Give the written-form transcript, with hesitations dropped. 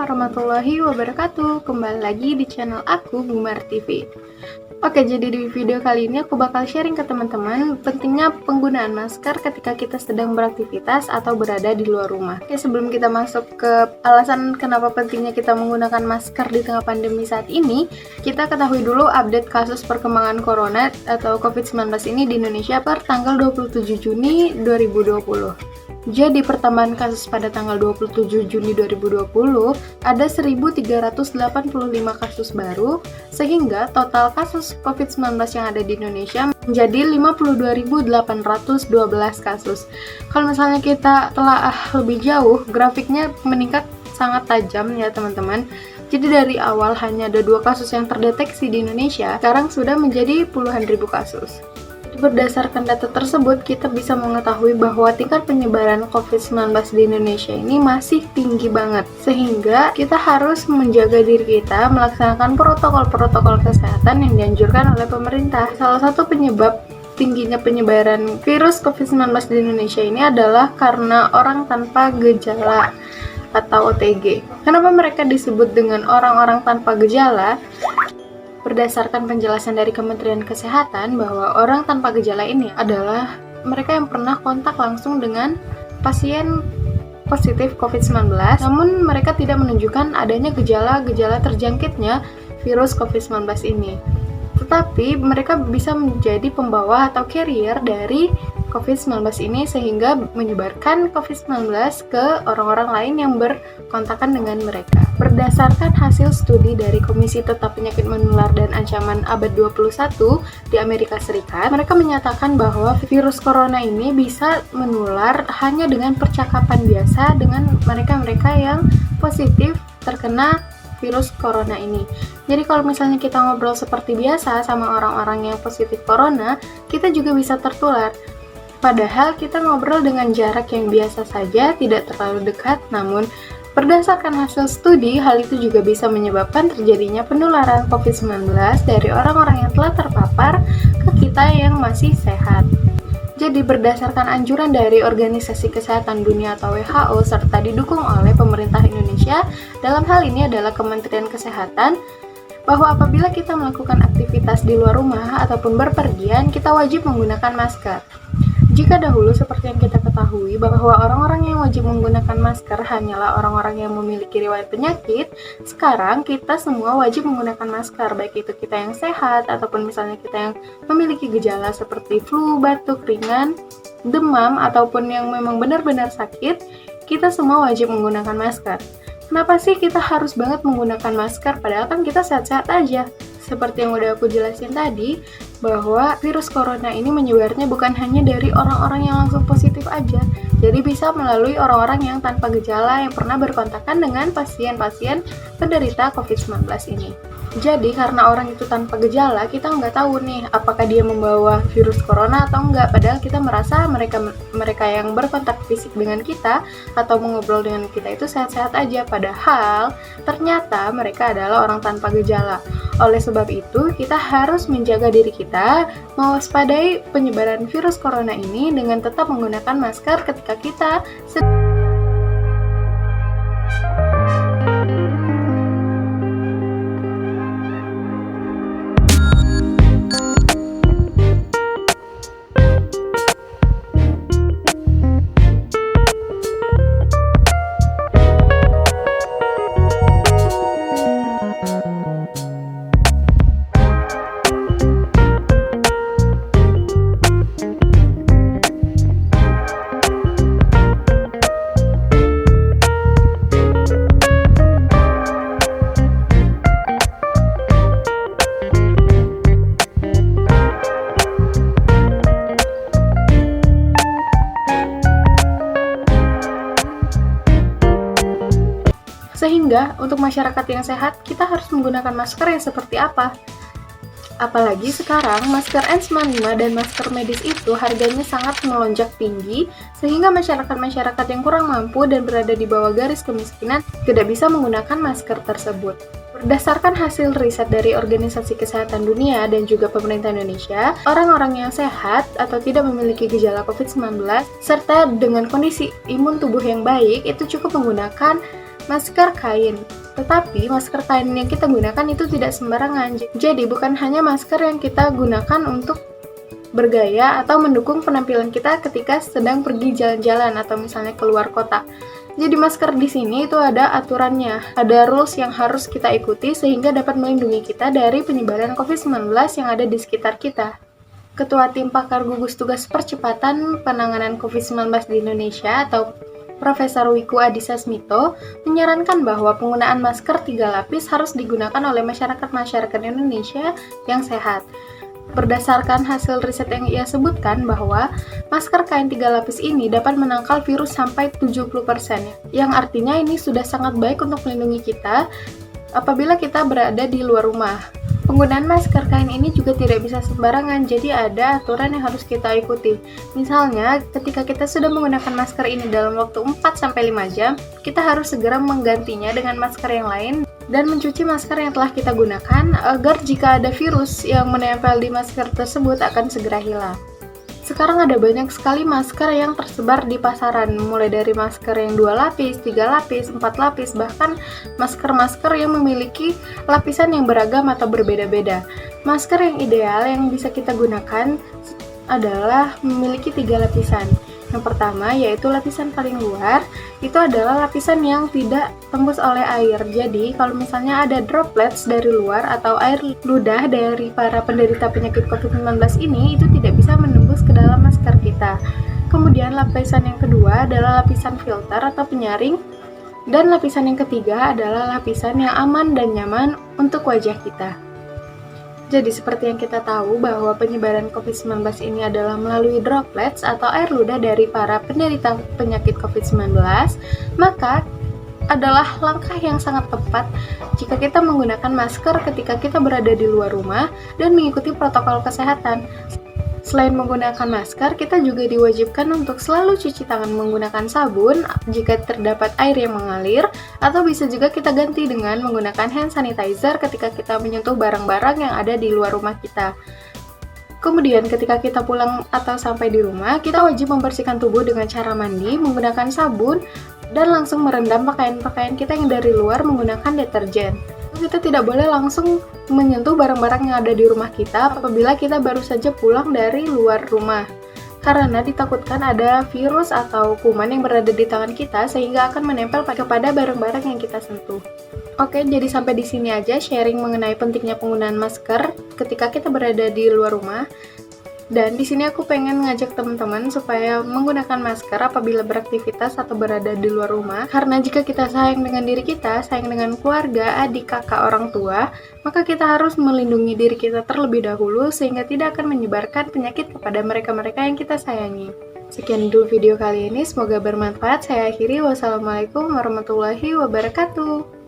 warahmatullahi wabarakatuh. Kembali lagi di channel aku, Bumar TV. Oke, jadi di video kali ini aku bakal sharing ke teman-teman pentingnya penggunaan masker ketika kita sedang beraktivitas atau berada di luar rumah. Oke, sebelum kita masuk ke alasan kenapa pentingnya kita menggunakan masker di tengah pandemi saat ini, kita ketahui dulu update kasus perkembangan corona atau COVID-19 ini di Indonesia per tanggal 27 Juni 2020. Jadi pertambahan kasus pada tanggal 27 Juni 2020 ada 1.385 kasus baru, sehingga total kasus COVID-19 yang ada di Indonesia menjadi 52.812 kasus. Kalau misalnya kita telah lebih jauh, grafiknya meningkat sangat tajam ya teman-teman. Jadi dari awal hanya ada 2 kasus yang terdeteksi di Indonesia, sekarang sudah menjadi puluhan ribu kasus. Berdasarkan data tersebut, kita bisa mengetahui bahwa tingkat penyebaran COVID-19 di Indonesia ini masih tinggi banget. Sehingga kita harus menjaga diri kita, melaksanakan protokol-protokol kesehatan yang dianjurkan oleh pemerintah. Salah satu penyebab tingginya penyebaran virus COVID-19 di Indonesia ini adalah karena orang tanpa gejala atau OTG. Kenapa mereka disebut dengan orang-orang tanpa gejala? Berdasarkan penjelasan dari Kementerian Kesehatan bahwa orang tanpa gejala ini adalah mereka yang pernah kontak langsung dengan pasien positif COVID-19, namun mereka tidak menunjukkan adanya gejala-gejala terjangkitnya virus COVID-19 ini. Tetapi mereka bisa menjadi pembawa atau carrier dari COVID-19 ini sehingga menyebarkan COVID-19 ke orang-orang lain yang berkontakan dengan mereka. Berdasarkan hasil studi dari Komisi Tetap Penyakit Menular dan Ancaman Abad 21 di Amerika Serikat, mereka menyatakan bahwa virus corona ini bisa menular hanya dengan percakapan biasa dengan mereka-mereka yang positif terkena virus corona ini. Jadi kalau misalnya kita ngobrol seperti biasa sama orang-orang yang positif corona, kita juga bisa tertular. Padahal kita ngobrol dengan jarak yang biasa saja, tidak terlalu dekat, namun berdasarkan hasil studi, hal itu juga bisa menyebabkan terjadinya penularan COVID-19 dari orang-orang yang telah terpapar ke kita yang masih sehat. Jadi berdasarkan anjuran dari Organisasi Kesehatan Dunia atau WHO serta didukung oleh pemerintah Indonesia, dalam hal ini adalah Kementerian Kesehatan, bahwa apabila kita melakukan aktivitas di luar rumah ataupun berpergian, kita wajib menggunakan masker. Jika dahulu seperti yang kita ketahui bahwa orang-orang yang wajib menggunakan masker hanyalah orang-orang yang memiliki riwayat penyakit, sekarang kita semua wajib menggunakan masker, baik itu kita yang sehat ataupun misalnya kita yang memiliki gejala seperti flu, batuk ringan, demam, ataupun yang memang benar-benar sakit, kita semua wajib menggunakan masker. Kenapa sih kita harus banget menggunakan masker padahal kan kita sehat-sehat aja? Seperti yang udah aku jelasin tadi, bahwa virus corona ini menyebarnya bukan hanya dari orang-orang yang langsung positif aja, jadi bisa melalui orang-orang yang tanpa gejala yang pernah berkontakan dengan pasien-pasien penderita COVID-19 ini. Jadi karena orang itu tanpa gejala, kita nggak tahu nih apakah dia membawa virus corona atau enggak, padahal kita merasa mereka yang berkontak fisik dengan kita atau mengobrol dengan kita itu sehat-sehat aja, padahal ternyata mereka adalah orang tanpa gejala. Oleh sebab itu, kita harus menjaga diri kita, mewaspadai penyebaran virus corona ini dengan tetap menggunakan masker ketika kita Sehingga, untuk masyarakat yang sehat, kita harus menggunakan masker yang seperti apa? Apalagi sekarang, masker N95 dan masker medis itu harganya sangat melonjak tinggi, sehingga masyarakat-masyarakat yang kurang mampu dan berada di bawah garis kemiskinan tidak bisa menggunakan masker tersebut. Berdasarkan hasil riset dari Organisasi Kesehatan Dunia dan juga pemerintah Indonesia, orang-orang yang sehat atau tidak memiliki gejala COVID-19 serta dengan kondisi imun tubuh yang baik itu cukup menggunakan masker kain. Tetapi masker kain yang kita gunakan itu tidak sembarangan. Jadi bukan hanya masker yang kita gunakan untuk bergaya atau mendukung penampilan kita ketika sedang pergi jalan-jalan atau misalnya keluar kota. Jadi masker di sini itu ada aturannya, ada rules yang harus kita ikuti sehingga dapat melindungi kita dari penyebaran COVID-19 yang ada di sekitar kita. Ketua Tim Pakar Gugus Tugas Percepatan Penanganan COVID-19 di Indonesia atau Profesor Wiku Adhisa Smito menyarankan bahwa penggunaan masker 3 lapis harus digunakan oleh masyarakat Indonesia yang sehat. Berdasarkan hasil riset yang ia sebutkan bahwa masker kain 3 lapis ini dapat menangkal virus sampai 70%, yang artinya ini sudah sangat baik untuk melindungi kita apabila kita berada di luar rumah. Penggunaan masker kain ini juga tidak bisa sembarangan, jadi ada aturan yang harus kita ikuti. Misalnya, ketika kita sudah menggunakan masker ini dalam waktu 4-5 jam, kita harus segera menggantinya dengan masker yang lain dan mencuci masker yang telah kita gunakan agar jika ada virus yang menempel di masker tersebut akan segera hilang. Sekarang ada banyak sekali masker yang tersebar di pasaran, mulai dari masker yang 2 lapis, 3 lapis, 4 lapis, bahkan masker-masker yang memiliki lapisan yang beragam atau berbeda-beda. Masker yang ideal yang bisa kita gunakan adalah memiliki 3 lapisan. Yang pertama yaitu lapisan paling luar, itu adalah lapisan yang tidak tembus oleh air. Jadi kalau misalnya ada droplets dari luar atau air ludah dari para penderita penyakit COVID-19 ini, itu tidak bisa menembus ke dalam masker kita. Kemudian lapisan yang kedua adalah lapisan filter atau penyaring. Dan lapisan yang ketiga adalah lapisan yang aman dan nyaman untuk wajah kita. Jadi seperti yang kita tahu bahwa penyebaran COVID-19 ini adalah melalui droplets atau air ludah dari para penderita penyakit COVID-19, maka adalah langkah yang sangat tepat jika kita menggunakan masker ketika kita berada di luar rumah dan mengikuti protokol kesehatan. Selain menggunakan masker, kita juga diwajibkan untuk selalu cuci tangan menggunakan sabun jika terdapat air yang mengalir, atau bisa juga kita ganti dengan menggunakan hand sanitizer ketika kita menyentuh barang-barang yang ada di luar rumah kita. Kemudian ketika kita pulang atau sampai di rumah, kita wajib membersihkan tubuh dengan cara mandi, menggunakan sabun, dan langsung merendam pakaian-pakaian kita yang dari luar menggunakan deterjen. Kita tidak boleh langsung menyentuh barang-barang yang ada di rumah kita apabila kita baru saja pulang dari luar rumah, karena ditakutkan ada virus atau kuman yang berada di tangan kita sehingga akan menempel kepada barang-barang yang kita sentuh. Oke, jadi sampai di sini aja sharing mengenai pentingnya penggunaan masker ketika kita berada di luar rumah. Dan di sini aku pengen ngajak teman-teman supaya menggunakan masker apabila beraktivitas atau berada di luar rumah. Karena jika kita sayang dengan diri kita, sayang dengan keluarga, adik, kakak, orang tua, maka kita harus melindungi diri kita terlebih dahulu sehingga tidak akan menyebarkan penyakit kepada mereka-mereka yang kita sayangi. Sekian dulu video kali ini, semoga bermanfaat. Saya akhiri, wassalamualaikum warahmatullahi wabarakatuh.